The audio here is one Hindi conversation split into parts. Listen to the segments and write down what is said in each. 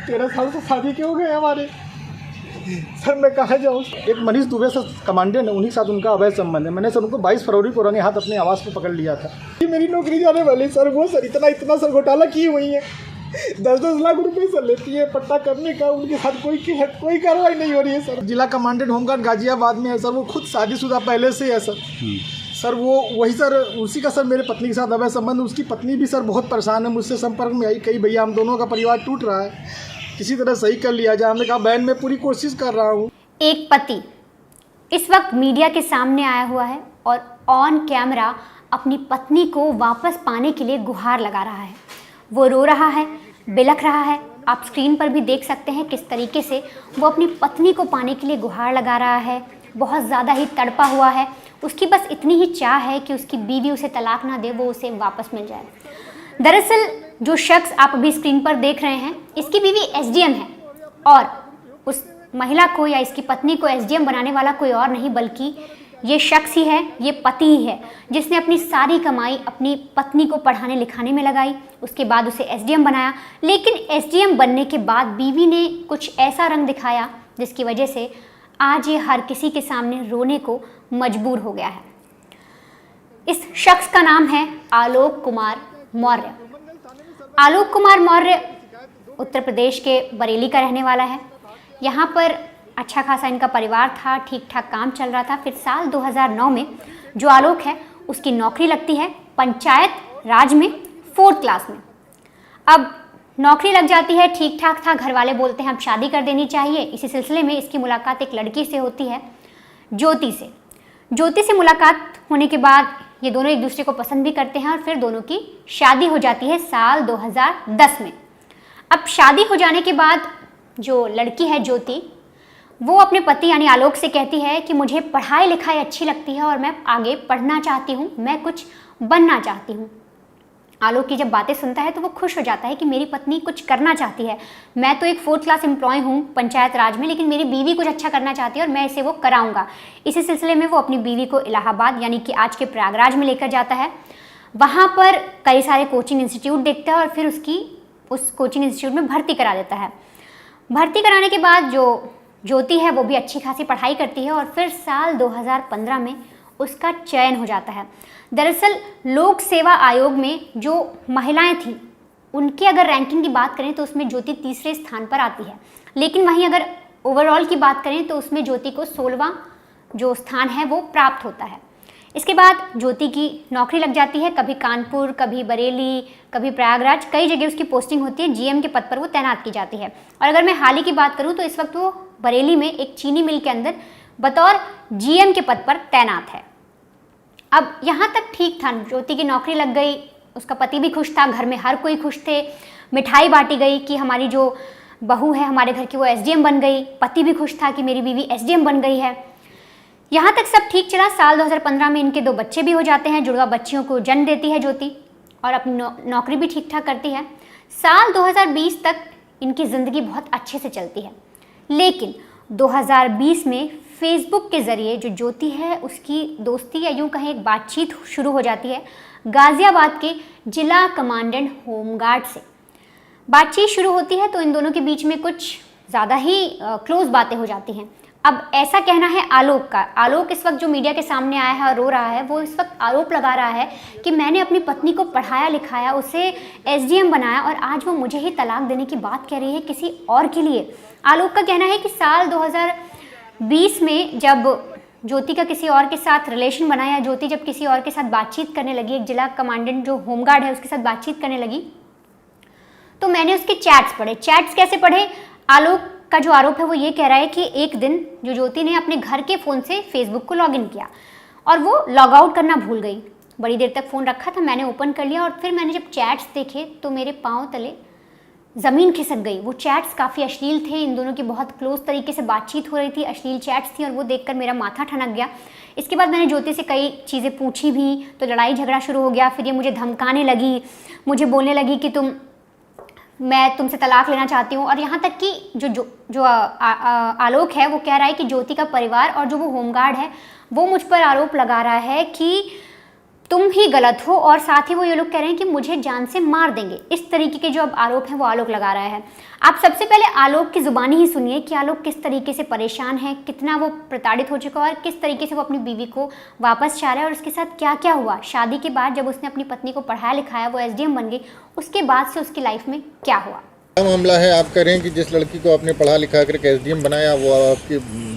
13 साल से शादी के हो गए हमारे। सर मैं कहाँ जाऊँ? एक मनीष दुबे सर कमांडेंट है, उन्हीं के साथ उनका अवैध संबंध है। मैंने सर उनको 22 फरवरी को रंगे हाथ अपने आवास पे पकड़ लिया था। ये मेरी नौकरी जाने वाली सर, वो सर इतना सर घोटाला की हुई है, 10-10 लाख रुपए सर लेती है पट्टा करने का, उनके साथ कोई कार्रवाई नहीं हो रही है सर। जिला कमांडेंट होमगार्ड गाजियाबाद में है सर, वो खुद शादीशुदा पहले से है सर वो वही सर, उसी का सर मेरे पत्नी के साथ अवैध संबंध। उसकी पत्नी भी सर बहुत परेशान है, मुझसे संपर्क में आई, कही भैया हम दोनों का परिवार टूट रहा है, किसी तरह सही कर लिया जाए। हमने कहा बहन मैं पूरी कोशिश कर रहा हूँ। एक पति इस वक्त मीडिया के सामने आया हुआ है और ऑन कैमरा अपनी पत्नी को वापस पाने के लिए गुहार लगा रहा है। वो रो रहा है, बिलख रहा है। आप स्क्रीन पर भी देख सकते हैं किस तरीके से वो अपनी पत्नी को पाने के लिए गुहार लगा रहा है। बहुत ज़्यादा ही तड़पा हुआ है। उसकी बस इतनी ही चाह है कि उसकी बीवी उसे तलाक ना दे, वो उसे वापस मिल जाए। दरअसल जो शख्स आप अभी स्क्रीन पर देख रहे हैं, इसकी बीवी एसडीएम है और उस महिला को या इसकी पत्नी को एसडीएम बनाने वाला कोई और नहीं बल्कि ये शख्स ही है, ये पति ही है, जिसने अपनी सारी कमाई अपनी पत्नी को पढ़ाने लिखाने में लगाई। उसके बाद उसे एसडीएम बनाया, लेकिन एसडीएम बनने के बाद बीवी ने कुछ ऐसा रंग दिखाया जिसकी वजह से आज ये हर किसी के सामने रोने को मजबूर हो गया है। इस शख्स का नाम है आलोक कुमार मौर्य। आलोक कुमार मौर्य उत्तर प्रदेश के बरेली का रहने वाला है। यहाँ पर अच्छा खासा इनका परिवार था, ठीक ठाक काम चल रहा था। फिर साल 2009 में जो आलोक है उसकी नौकरी लगती है पंचायत राज में 4th क्लास में। अब नौकरी लग जाती है, ठीक ठाक था, घर वाले बोलते हैं अब शादी कर देनी चाहिए। इसी सिलसिले में इसकी मुलाकात एक लड़की से होती है, ज्योति से। ज्योति से मुलाकात होने के बाद ये दोनों एक दूसरे को पसंद भी करते हैं और फिर दोनों की शादी हो जाती है साल 2010 में। अब शादी हो जाने के बाद जो लड़की है ज्योति, वो अपने पति यानी आलोक से कहती है कि मुझे पढ़ाई लिखाई अच्छी लगती है और मैं आगे पढ़ना चाहती हूँ, मैं कुछ बनना चाहती हूँ। आलोक की जब बातें सुनता है तो वो खुश हो जाता है कि मेरी पत्नी कुछ करना चाहती है। मैं तो एक 4th क्लास एम्प्लॉय हूँ पंचायत राज में, लेकिन मेरी बीवी कुछ अच्छा करना चाहती है और मैं इसे वो कराऊंगा। इसी सिलसिले में वो अपनी बीवी को इलाहाबाद यानी कि आज के प्रयागराज में लेकर जाता है। वहाँ पर कई सारे कोचिंग इंस्टीट्यूट देखता है और फिर उस कोचिंग इंस्टीट्यूट में भर्ती करा देता है। भर्ती कराने के बाद जो ज्योति है वो भी अच्छी खासी पढ़ाई करती है और फिर साल 2015 में उसका चयन हो जाता है। दरअसल लोक सेवा आयोग में जो महिलाएं थी उनकी अगर रैंकिंग की बात करें तो उसमें ज्योति 3रे स्थान पर आती है, लेकिन वहीं अगर ओवरऑल की बात करें तो उसमें ज्योति को 16वां जो स्थान है वो प्राप्त होता है। इसके बाद ज्योति की नौकरी लग जाती है, कभी कानपुर, कभी बरेली, कभी प्रयागराज, कई जगह उसकी पोस्टिंग होती है। जीएम के पद पर वो तैनात की जाती है। और अगर मैं हाल ही की बात करूं तो इस वक्त वो बरेली में एक चीनी मिल के अंदर बतौर जीएम के पद पर तैनात है। अब यहाँ तक ठीक था, ज्योति की नौकरी लग गई, उसका पति भी खुश था, घर में हर कोई खुश थे, मिठाई बांटी गई कि हमारी जो बहू है हमारे घर की वो एसडीएम बन गई। पति भी खुश था कि मेरी बीवी एसडीएम बन गई है। यहाँ तक सब ठीक चला। साल 2015 में इनके 2 बच्चे भी हो जाते हैं, जुड़वा बच्चियों को जन्म देती है ज्योति और अपनी नौकरी भी ठीक ठाक करती है। साल 2020 तक इनकी ज़िंदगी बहुत अच्छे से चलती है, लेकिन 2020 में फेसबुक के ज़रिए जो ज्योति है उसकी दोस्ती या यूँ कहें एक बातचीत शुरू हो जाती है गाज़ियाबाद के जिला कमांडेंट होमगार्ड से। बातचीत शुरू होती है तो इन दोनों के बीच में कुछ ज़्यादा ही क्लोज बातें हो जाती हैं। अब ऐसा कहना है आलोक का। आलोक इस वक्त जो मीडिया के सामने आया है और रो रहा है, वो इस वक्त आरोप लगा रहा है कि मैंने अपनी पत्नी को पढ़ाया लिखाया, उसे एसडीएम बनाया और आज वो मुझे ही तलाक देने की बात कह रही है किसी और के लिए। आलोक का कहना है कि साल 2020 में जब ज्योति का किसी और के साथ रिलेशन बना या ज्योति जब किसी और के साथ बातचीत करने लगी, एक जिला कमांडेंट जो होमगार्ड है उसके साथ बातचीत करने लगी, तो मैंने उसके चैट्स पढ़े। चैट्स कैसे पढ़े? आलोक का जो आरोप है वो ये कह रहा है कि एक दिन जो ज्योति ने अपने घर के फ़ोन से फेसबुक को लॉगिन किया और वो लॉग आउट करना भूल गई। बड़ी देर तक फ़ोन रखा था, मैंने ओपन कर लिया और फिर मैंने जब चैट्स देखे तो मेरे पाँव तले ज़मीन खिसक गई। वो चैट्स काफ़ी अश्लील थे, इन दोनों की बहुत क्लोज तरीके से बातचीत हो रही थी, अश्लील चैट्स थी और वो देखकर मेरा माथा ठनक गया। इसके बाद मैंने ज्योति से कई चीज़ें पूछी भी तो लड़ाई झगड़ा शुरू हो गया। फिर ये मुझे धमकाने लगी, मुझे बोलने लगी कि मैं तुमसे तलाक लेना चाहती हूँ। और यहाँ तक कि आलोक है वो कह रहा है कि ज्योति का परिवार और जो वो होमगार्ड है वो मुझ पर आरोप लगा रहा है कि तुम ही गलत हो, और साथ ही वो ये लोग कह रहे हैं कि मुझे जान से मार देंगे। इस तरीके के जो अब आरोप हैं वो आलोक लगा रहा है। आप सबसे पहले आलोक की जुबानी ही सुनिए कि आलोक किस तरीके से परेशान है, कितना वो प्रताड़ित हो चुका है और किस तरीके से वो अपनी बीवी को वापस चाह रहा है, और उसके साथ क्या क्या हुआ शादी के बाद जब उसने अपनी पत्नी को पढ़ाया लिखाया, वो एसडीएम बन गई, उसके बाद से उसकी लाइफ में क्या हुआ। क्या मामला है? आप कह रहे हैं कि जिस लड़की को आपने पढ़ा लिखा कर एसडीएम बनाया वो आपकी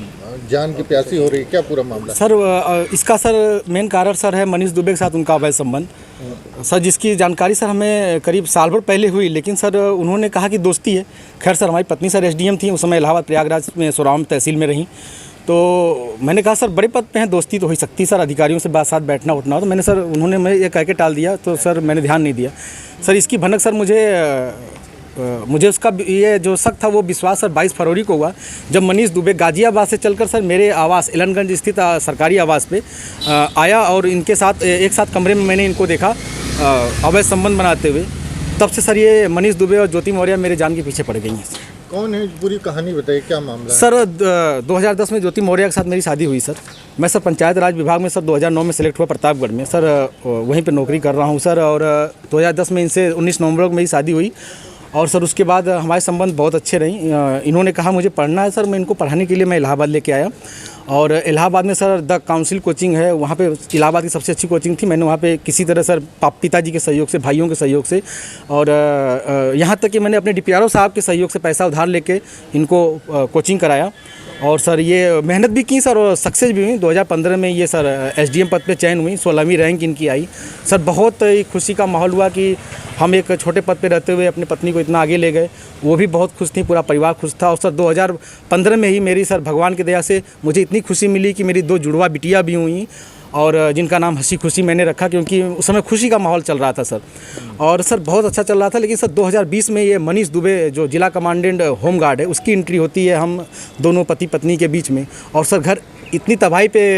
जान की प्यासी हो रही है, क्या पूरा मामला? सर इसका सर मेन कारण सर है मनीष दुबे के साथ उनका अवैध संबंध सर, जिसकी जानकारी सर हमें करीब साल भर पहले हुई, लेकिन सर उन्होंने कहा कि दोस्ती है। खैर सर हमारी पत्नी सर एसडीएम थी, उस समय इलाहाबाद प्रयागराज में सोराम तहसील में रहीं, तो मैंने कहा सर बड़े पद पे हैं, दोस्ती तो हो ही सकती सर, अधिकारियों से बात साथ बैठना उठना हो, तो मैंने सर उन्होंने मैं ये कह के टाल दिया, तो सर मैंने ध्यान नहीं दिया। सर इसकी भनक सर मुझे उसका ये जो शक था वो विश्वास सर 22 फरवरी को हुआ, जब मनीष दुबे गाजियाबाद से चलकर सर मेरे आवास एलनगंज स्थित सरकारी आवास पे आया और इनके साथ एक साथ कमरे में मैंने इनको देखा अवैध संबंध बनाते हुए। तब से सर ये मनीष दुबे और ज्योति मौर्य मेरे जान के पीछे पड़ गई हैं। कौन है? पूरी कहानी बताइए, क्या मामला है? सर 2010 में ज्योति मौर्य के साथ मेरी शादी हुई सर। मैं सर पंचायत राज विभाग में सर 2009 में सेलेक्ट हुआ प्रतापगढ़ में सर, वहीं पे नौकरी कर रहा हूँ सर, और 2010 में इनसे 19 नवंबर को मेरी शादी हुई, और सर उसके बाद हमारे संबंध बहुत अच्छे रहीं। इन्होंने कहा मुझे पढ़ना है सर, मैं इनको पढ़ाने के लिए मैं इलाहाबाद लेके आया, और इलाहाबाद में सर द काउंसिल कोचिंग है, वहाँ पे इलाहाबाद की सबसे अच्छी कोचिंग थी। मैंने वहाँ पे किसी तरह सर पिताजी के सहयोग से, भाइयों के सहयोग से, और यहाँ तक कि मैंने अपने डीपीआरओ साहब के सहयोग से पैसा उधार लेके इनको कोचिंग कराया, और सर ये मेहनत भी की सर और सक्सेस भी हुई। 2015 में ये सर एसडीएम पद पे चयन हुई, 16वीं रैंक इनकी आई। सर बहुत ही खुशी का माहौल हुआ कि हम एक छोटे पद पे रहते हुए अपनी पत्नी को इतना आगे ले गए, वो भी बहुत खुश थी, पूरा परिवार खुश था। और सर 2015 में ही मेरी सर भगवान की दया से मुझे इतनी खुशी मिली कि मेरी 2 जुड़वा बिटिया भी हुई, और जिनका नाम हंसी खुशी मैंने रखा, क्योंकि उस समय खुशी का माहौल चल रहा था सर, और सर बहुत अच्छा चल रहा था। लेकिन सर 2020 में ये मनीष दुबे जो जिला कमांडेंट होमगार्ड है उसकी एंट्री होती है हम दोनों पति पत्नी के बीच में, और सर घर इतनी तबाही पे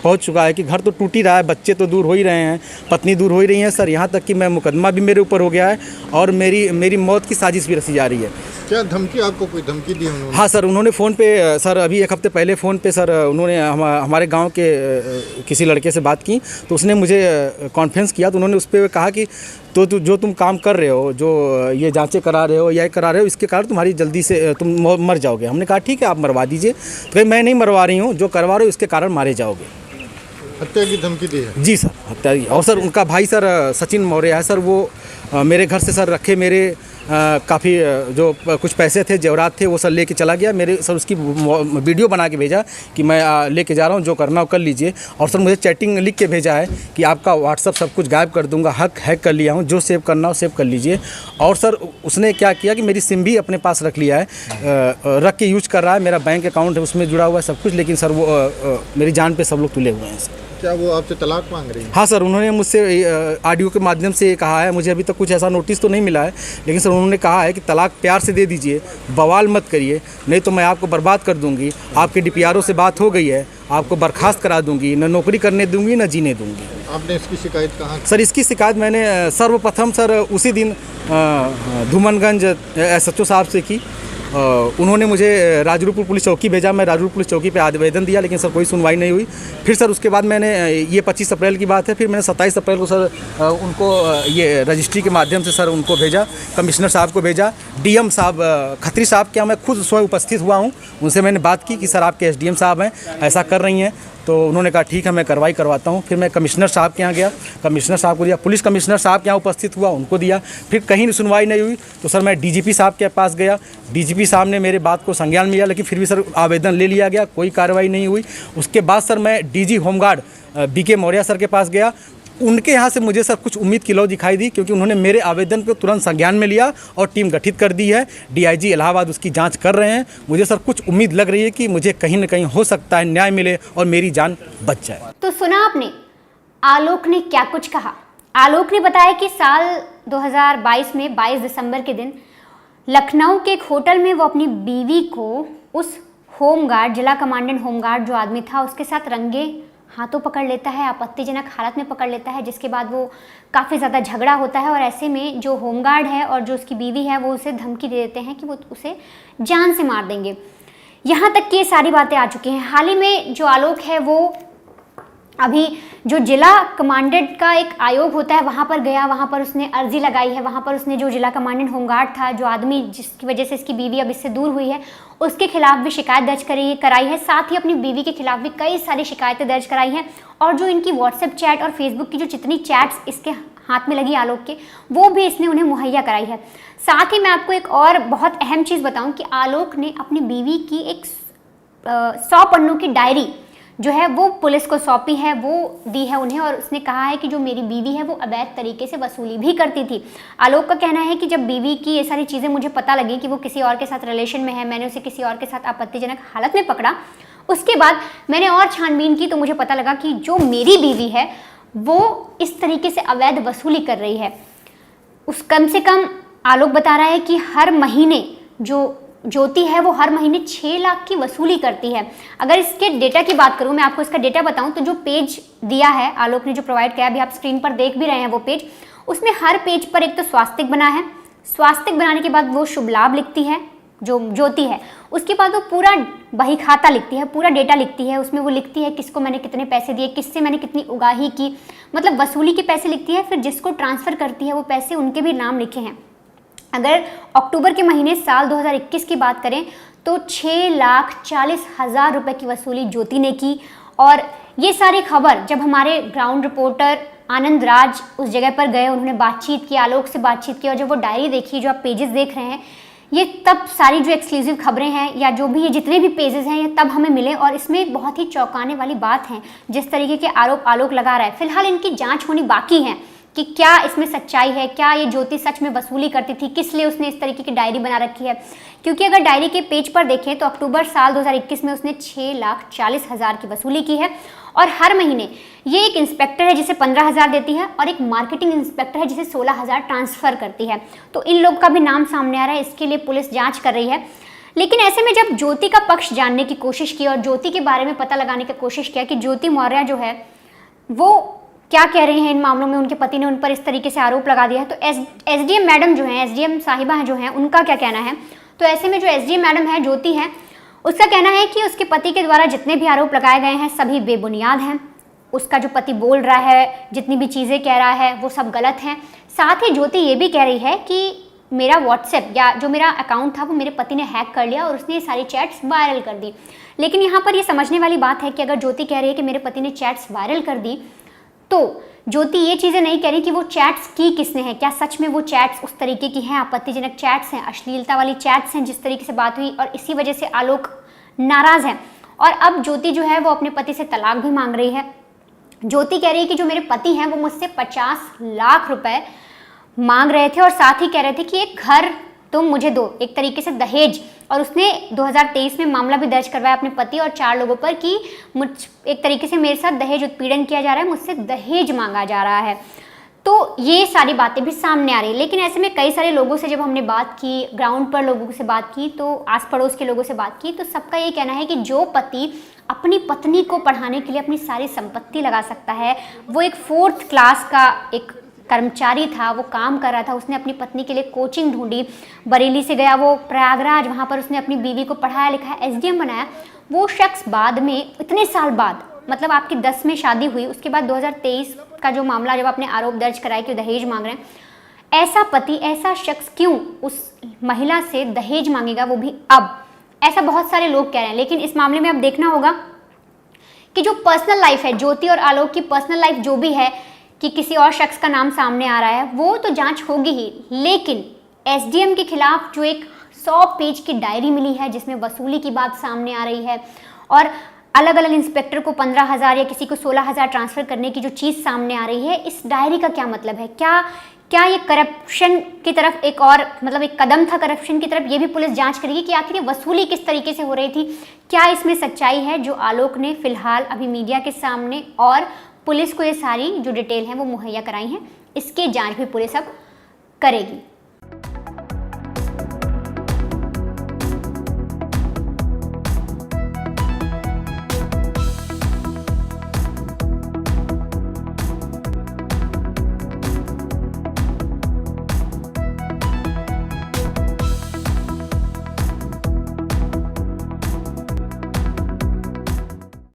पहुंच चुका है कि घर तो टूट ही रहा है, बच्चे तो दूर हो ही रहे हैं, पत्नी दूर हो ही रही है सर, यहाँ तक कि मैं मुकदमा भी मेरे ऊपर हो गया है, और मेरी मौत की साजिश भी रची जा रही है। क्या धमकी, आपको कोई धमकी दी उन्होंने? हाँ सर, उन्होंने फ़ोन पे सर अभी 1 हफ्ते पहले फ़ोन पे सर उन्होंने हमारे गांव के किसी लड़के से बात की, तो उसने मुझे कॉन्फ्रेंस किया, तो उन्होंने उस पर कहा कि तो जो तुम काम कर रहे हो, जो ये जांचें करा रहे हो या करा रहे हो, इसके कारण तुम्हारी जल्दी से तुम मर जाओगे। हमने कहा ठीक है आप मरवा दीजिए, तो कहीं मैं नहीं मरवा रही हूँ, जो करवा रहे हो इसके कारण मारे जाओगे। हत्या की धमकी दी है? जी सर, हत्या की। और सर उनका भाई सर सचिन मौर्य है सर, वो मेरे घर से सर रखे मेरे काफ़ी जो कुछ पैसे थे, जेवरात थे, वो सर लेके चला गया मेरे सर, उसकी वीडियो बना के भेजा कि मैं लेके जा रहा हूँ, जो करना हो कर लीजिए। और सर मुझे चैटिंग लिख के भेजा है कि आपका व्हाट्सअप सब कुछ गायब कर दूंगा, हैक कर लिया हूँ, जो सेव करना हो सेव कर लीजिए। और सर उसने क्या किया कि मेरी सिम भी अपने पास रख लिया है, रख के यूज कर रहा है, मेरा बैंक अकाउंट है उसमें जुड़ा हुआ है सब कुछ, लेकिन सर वो मेरी जान पे सब लोग तुले हुए हैं सर। क्या वो आपसे तलाक मांग रही है? हाँ सर, उन्होंने मुझसे ऑडियो के माध्यम से कहा है, मुझे अभी तक कुछ ऐसा नोटिस तो नहीं मिला है, लेकिन सर उन्होंने कहा है कि तलाक प्यार से दे दीजिए, बवाल मत करिए, नहीं तो मैं आपको बर्बाद कर दूंगी। आपके डीपीआरओ से बात हो गई है, आपको बर्खास्त करा दूंगी, न नौकरी करने दूंगी न जीने दूंगी। आपने इसकी शिकायत कहाँ? सर इसकी शिकायत मैंने सर्वप्रथम सर उसी दिन धूमनगंज SHO साहब से की। उन्होंने मुझे राजरूपुर पुलिस चौकी भेजा, मैं राजरूपुर पुलिस चौकी पे आवेदन दिया, लेकिन सर कोई सुनवाई नहीं हुई। फिर सर उसके बाद मैंने ये 25 अप्रैल की बात है, फिर मैंने 27 अप्रैल को सर उनको ये रजिस्ट्री के माध्यम से सर उनको भेजा, कमिश्नर साहब को भेजा, DM साहब खत्री साहब के यहाँ मैं खुद स्वयं उपस्थित हुआ हूँ, उनसे मैंने बात की कि सर आपके SDM साहब हैं ऐसा कर रही हैं, तो उन्होंने कहा ठीक है मैं कार्रवाई करवाता हूँ। फिर मैं कमिश्नर साहब के यहाँ गया, कमिश्नर साहब को दिया, पुलिस कमिश्नर साहब के यहाँ उपस्थित हुआ, उनको दिया, फिर कहीं सुनवाई नहीं हुई, तो सर मैं DGP साहब के पास गया, DGP साहब ने मेरे बात को संज्ञान में लिया, लेकिन फिर भी सर आवेदन ले लिया गया, कोई कार्रवाई नहीं हुई। उसके बाद सर मैं DG home guard BK Maurya sir के पास गया, उनके यहाँ से मुझे सर कुछ उम्मीद की लौ दिखाई दी, क्योंकि उन्होंने मेरे आवेदन को तुरंत संज्ञान में लिया और टीम गठित कर दी है, DIG इलाहाबाद उसकी जांच कर रहे हैं। मुझे सर कुछ उम्मीद लग रही है कि मुझे कहीं न कहीं हो सकता है न्याय मिले और मेरी जान बच जाए। तो सुना आपने आलोक ने क्या कुछ कहा। आलोक ने बताया कि साल 2022 में 22 दिसंबर के दिन लखनऊ के एक होटल में वो अपनी बीवी को उस होमगार्ड, जिला कमांडेंट होमगार्ड जो आदमी था, उसके साथ रंगे हाथों पकड़ लेता है, आपत्तिजनक हालत में पकड़ लेता है, जिसके बाद वो काफ़ी ज़्यादा झगड़ा होता है, और ऐसे में जो होमगार्ड है और जो उसकी बीवी है वो उसे धमकी दे देते हैं कि वो उसे जान से मार देंगे। यहाँ तक कि ये सारी बातें आ चुकी हैं। हाल ही में जो आलोक है वो अभी जो जिला कमांडेंट का एक आयोग होता है वहाँ पर गया, वहाँ पर उसने अर्जी लगाई है, वहाँ पर उसने जो जिला कमांडेंट होमगार्ड था, जो आदमी जिसकी वजह से इसकी बीवी अब इससे दूर हुई है, उसके खिलाफ भी शिकायत दर्ज कराई है। साथ ही अपनी बीवी के खिलाफ भी कई सारी शिकायतें दर्ज कराई हैं। और जो इनकी व्हाट्सएप चैट और फेसबुक की जो जितनी चैट्स इसके हाथ में लगी आलोक के, वो भी इसने उन्हें मुहैया कराई है। साथ ही मैं आपको एक और बहुत अहम चीज़ बताऊँ कि आलोक ने अपनी बीवी की एक 100 पन्नों की डायरी जो है वो पुलिस को सौंपी है, वो दी है उन्हें। और उसने कहा है कि जो मेरी बीवी है वो अवैध तरीके से वसूली भी करती थी। आलोक का कहना है कि जब बीवी की ये सारी चीज़ें मुझे पता लगी कि वो किसी और के साथ रिलेशन में है, मैंने उसे किसी और के साथ आपत्तिजनक हालत में पकड़ा, उसके बाद मैंने और छानबीन की तो मुझे पता लगा कि जो मेरी बीवी है वो इस तरीके से अवैध वसूली कर रही है। उस कम से कम आलोक बता रहा है कि हर महीने जो ज्योति है वो हर महीने 6 लाख की वसूली करती है। अगर इसके डेटा की बात करूं, मैं आपको इसका डेटा बताऊं तो जो पेज दिया है आलोक ने, जो प्रोवाइड किया, अभी आप स्क्रीन पर देख भी रहे हैं वो पेज, उसमें हर पेज पर एक तो स्वास्तिक बना है, स्वास्तिक बनाने के बाद वो शुभ लाभ लिखती है जो ज्योति है, उसके बाद वो पूरा बही खाता लिखती है, पूरा डेटा लिखती है। उसमें वो लिखती है किसको मैंने कितने पैसे दिए, किससे मैंने कितनी उगाही की, मतलब वसूली के पैसे लिखती है। फिर जिसको ट्रांसफ़र करती है वो पैसे, उनके भी नाम लिखे हैं। अगर अक्टूबर के महीने साल 2021 की बात करें तो 6,40,000 रुपये की वसूली ज्योति ने की। और ये सारी खबर जब हमारे ग्राउंड रिपोर्टर आनंद राज उस जगह पर गए, उन्होंने बातचीत की, आलोक से बातचीत की, और जब वो डायरी देखी, जो आप पेजेस देख रहे हैं, ये तब सारी जो एक्सक्लूसिव खबरें हैं या जो भी ये जितने भी पेजेस हैं, ये तब हमें मिले। और इसमें एक बहुत ही चौंकाने वाली बात है, जिस तरीके के आरोप आलोक लगा रहा है। फिलहाल इनकी जाँच होनी बाकी है कि क्या इसमें सच्चाई है, क्या ये ज्योति सच में वसूली करती थी, किस लिए उसने इस तरीके की डायरी बना रखी है। क्योंकि अगर डायरी के पेज पर देखें तो अक्टूबर साल 2021 में उसने 6,40,000 की वसूली की है। और हर महीने ये एक इंस्पेक्टर है जिसे 15,000 देती है, और एक मार्केटिंग इंस्पेक्टर है जिसे 16,000 ट्रांसफ़र करती है। तो इन लोग का भी नाम सामने आ रहा है, इसके लिए पुलिस जाँच कर रही है। लेकिन ऐसे में जब ज्योति का पक्ष जानने की कोशिश की और ज्योति के बारे में पता लगाने की कोशिश किया कि ज्योति मौर्य जो है वो क्या कह रहे हैं इन मामलों में, उनके पति ने उन पर इस तरीके से आरोप लगा दिया है, तो एसडीएम मैडम जो हैं, एसडीएम साहिबा जो हैं, उनका क्या कहना है। तो ऐसे में जो एसडीएम मैडम है ज्योति है, उसका कहना है कि उसके पति के द्वारा जितने भी आरोप लगाए गए हैं सभी बेबुनियाद हैं। उसका जो पति बोल रहा है, जितनी भी चीज़ें कह रहा है, वो सब गलत हैं। साथ ही ज्योति ये भी कह रही है कि मेरा व्हाट्सएप या जो मेरा अकाउंट था वो मेरे पति ने हैक कर लिया और उसने ये सारी चैट्स वायरल कर दी। लेकिन यहाँ पर ये समझने वाली बात है कि अगर ज्योति कह रही है कि मेरे पति ने चैट्स वायरल कर दी, तो ज्योति ये चीज़ें नहीं कह रही कि वो चैट्स की किसने हैं, क्या सच में वो चैट्स उस तरीके की हैं, आपत्तिजनक चैट्स हैं, अश्लीलता वाली चैट्स हैं जिस तरीके से बात हुई, और इसी वजह से आलोक नाराज़ है। और अब ज्योति जो है वो अपने पति से तलाक भी मांग रही है। ज्योति कह रही है कि जो मेरे पति हैं वो मुझसे 50 लाख रुपए मांग रहे थे और साथ ही कह रहे थे कि एक घर तुम मुझे दो, एक तरीके से दहेज। और उसने 2023 में मामला भी दर्ज करवाया अपने पति और 4 लोगों पर कि मुझ एक तरीके से मेरे साथ दहेज उत्पीड़न किया जा रहा है, मुझसे दहेज मांगा जा रहा है। तो ये सारी बातें भी सामने आ रही है। लेकिन ऐसे में कई सारे लोगों से जब हमने बात की, ग्राउंड पर लोगों से बात की, तो आस पड़ोस के लोगों से बात की, तो सबका ये कहना है कि जो पति अपनी पत्नी को पढ़ाने के लिए अपनी सारी संपत्ति लगा सकता है, वो एक 4th क्लास का एक कर्मचारी था, वो काम कर रहा था, उसने अपनी पत्नी के लिए कोचिंग ढूंढी, बरेली से गया वो प्रयागराज, वहाँ पर उसने अपनी बीवी को पढ़ाया लिखाया, एसडीएम बनाया। वो शख्स बाद में इतने साल बाद, मतलब आपकी 10 में शादी हुई, उसके बाद 2023 का जो मामला जब आपने आरोप दर्ज कराया कि दहेज मांग रहे हैं, ऐसा पति, ऐसा शख्स क्यों उस महिला से दहेज मांगेगा, वो भी अब? ऐसा बहुत सारे लोग कह रहे हैं। लेकिन इस मामले में अब देखना होगा कि जो पर्सनल लाइफ है, ज्योति और आलोक की पर्सनल लाइफ जो भी है, कि किसी और शख्स का नाम सामने आ रहा है, वो तो जांच होगी ही। लेकिन एसडीएम के खिलाफ जो एक 100 पेज की डायरी मिली है जिसमें वसूली की बात सामने आ रही है और अलग अलग इंस्पेक्टर को 15,000 या किसी को 16,000 ट्रांसफ़र करने की जो चीज़ सामने आ रही है, इस डायरी का क्या मतलब है? क्या ये करप्शन की तरफ एक और, मतलब एक कदम था करप्शन की तरफ? ये भी पुलिस जांच करेगी कि आखिर ये वसूली किस तरीके से हो रही थी, क्या इसमें सच्चाई है, जो आलोक ने फिलहाल अभी मीडिया के सामने और पुलिस को ये सारी जो डिटेल है वो मुहैया कराई हैं। इसकी जांच भी पुलिस अब करेगी।